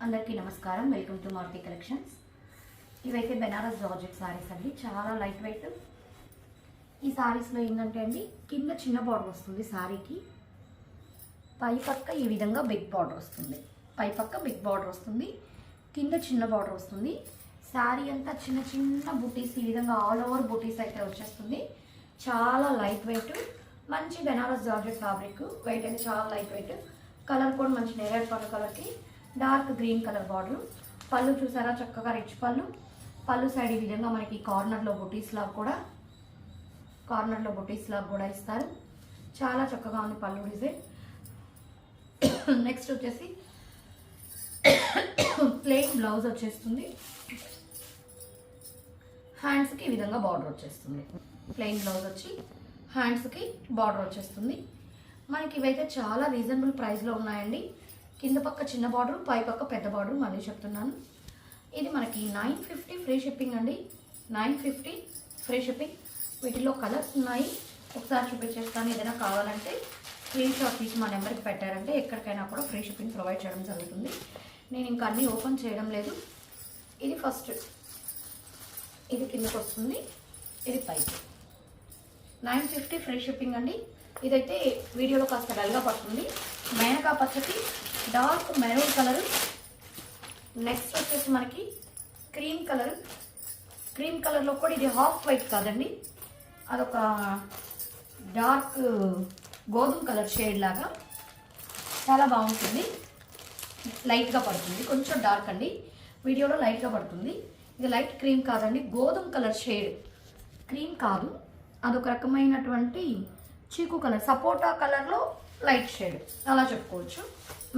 అందరికీ నమస్కారం. Welcome to Maruti collections. ఇవైతే బెనారస్ జార్జెట్ సారీస్ అండి, చాలా లైట్ వెయిట్. ఈ సారీస్లో ఏంటంటే అండి, కింద చిన్న బార్డర్ వస్తుంది సారీకి, పై పక్క ఈ విధంగా బిగ్ బార్డర్ వస్తుంది. పై పక్క బిగ్ బార్డర్ వస్తుంది, కింద చిన్న బార్డర్ వస్తుంది. సారీ అంతా చిన్న చిన్న బుటీస్, ఈ విధంగా ఆల్ ఓవర్ బుటీస్ అయితే వచ్చేస్తుంది. చాలా లైట్ వెయిట్, మంచి బెనారస్ జార్జెట్ ఫ్యాబ్రిక్. వెయిట్ అయితే చాలా లైట్ వెయిట్. కలర్ కూడా మంచి నేరేడ్ పళ్ళు కలర్కి డార్క్ గ్రీన్ కలర్ బార్డర్. పళ్ళు చూసారా, చక్కగా రిచ్ పళ్ళు. పళ్ళు సైడ్ ఈ విధంగా మనకి కార్నర్లో బుటీస్ లాగా కూడా ఇస్తారు. చాలా చక్కగా ఉంది పళ్ళు డిజైన్. నెక్స్ట్ వచ్చేసి ప్లెయిన్ బ్లౌజ్ వచ్చేస్తుంది. హ్యాండ్స్కి ఈ విధంగా బార్డర్ వచ్చేస్తుంది. ప్లెయిన్ బ్లౌజ్ వచ్చి హ్యాండ్స్కి బార్డర్ వచ్చేస్తుంది. మనకి ఇవైతే చాలా రీజనబుల్ ప్రైస్లో ఉన్నాయండి. కింద పక్క చిన్న బార్డర్, పై పక్క పెద్ద బార్డర్. మళ్ళీ చెప్తున్నాను, ఇది మనకి 950 ఫ్రీ షిప్పింగ్ అండి. 950 ఫ్రీ షిప్పింగ్. వీటిలో కలర్స్ ఉన్నాయి, ఒకసారి చూపించేస్తాను. ఏదైనా కావాలంటే స్క్రీన్ షాట్ తీసి మా నెంబర్కి పెట్టారంటే ఎక్కడికైనా కూడా ఫ్రీ షిప్పింగ్ ప్రొవైడ్ చేయడం జరుగుతుంది. నేను ఇంకా అన్నీ ఓపెన్ చేయడం లేదు. ఇది ఫస్ట్, ఇది కిందకు వస్తుంది, ఇది పైకి. 950 ఫ్రీ షిప్పింగ్ అండి. ఇదైతే వీడియోలో కాస్త డల్గా పడుతుంది. మేనకా పచ్చకి డార్క్ మెరూన్ కలర్. నెక్స్ట్ వచ్చేసి మనకి క్రీమ్ కలర్. క్రీమ్ కలర్లో కూడా ఇది హాఫ్ వైట్ కాదండి, అదొక డార్క్ గోధుమ కలర్ షేడ్ లాగా చాలా బాగుంటుంది. లైట్గా పడుతుంది, కొంచెం డార్క్ అండి. వీడియోలో లైట్గా పడుతుంది. ఇది లైట్ క్రీమ్ కాదండి, గోధుమ కలర్ షేడ్. క్రీమ్ కాదు, అదొక రకమైనటువంటి చీకు కలర్, సపోటా కలర్లో లైట్ షేడ్ అలా చెప్పుకోవచ్చు.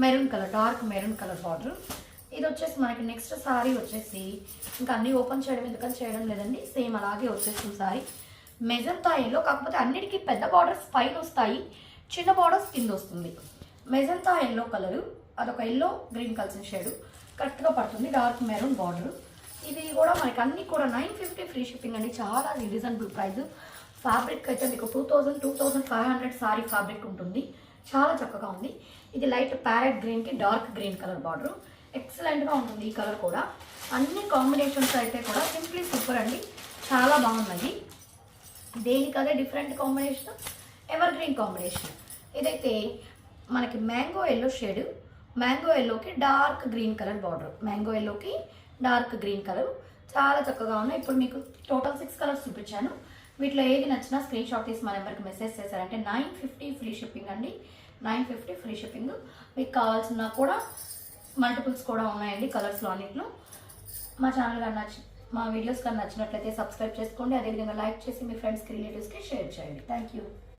Maroon colour, dark maroon colour border. ఇది వచ్చేసి మనకి నెక్స్ట్ సారీ వచ్చేసి, ఇంకా అన్నీ ఓపెన్ చేయడం ఎందుకని చేయడం లేదండి, సేమ్ అలాగే వచ్చేస్తుంది సారీ. మెజంతా ఎల్లో, కాకపోతే అన్నిటికీ పెద్ద బార్డర్స్ పైన వస్తాయి, చిన్న బార్డర్స్ కింద వస్తుంది. మెజంతా ఎల్లో కలరు, అదొక ఎల్లో గ్రీన్ కలిసిన షేడు కరెక్ట్గా పడుతుంది. Dark maroon border. ఇది కూడా మనకి అన్నీ కూడా 950 ఫ్రీ షిప్పింగ్ అండి. చాలా రీజనబుల్ ప్రైస్. ఫ్యాబ్రిక్ అయితే మీకు 2500 సారీ ఫ్యాబ్రిక్ ఉంటుంది. చాలా చక్కగా ఉంది. ఇది లైట్ ప్యారెట్ గ్రీన్కి డార్క్ గ్రీన్ కలర్ బార్డర్. ఎక్సలెంట్గా ఉంటుంది ఈ కలర్ కూడా. అన్ని కాంబినేషన్స్ అయితే కూడా సింప్లీ సూపర్ అండి, చాలా బాగున్నాయి. దేనికదే different combination, evergreen combination. ఇదైతే మనకి మ్యాంగో ఎల్లో షేడ్, మ్యాంగో ఎల్లోకి dark green colour border. Mango ఎల్లోకి డార్క్ గ్రీన్ కలర్ చాలా చక్కగా ఉన్నాయి. ఇప్పుడు మీకు టోటల్ 6 కలర్స్ చూపించాను. వీటిలో ఏది నచ్చినా స్క్రీన్ షాట్ తీసి మా నెంబర్కి మెసేజ్ చేశారంటే 950 ఫ్రీ షిప్పింగ్ అండి. 950 ఫ్రీ షిప్పింగ్. మీకు కావాల్సిన కూడా మల్టిపుల్స్ కూడా ఉన్నాయండి కలర్స్లో అన్నింటిలో. మా ఛానల్ కానీ మా వీడియోస్ కానీ నచ్చినట్లయితే సబ్స్క్రైబ్ చేసుకోండి. అదేవిధంగా లైక్ చేసి మీ ఫ్రెండ్స్కి, రిలేటివ్స్కి షేర్ చేయండి. Thank you.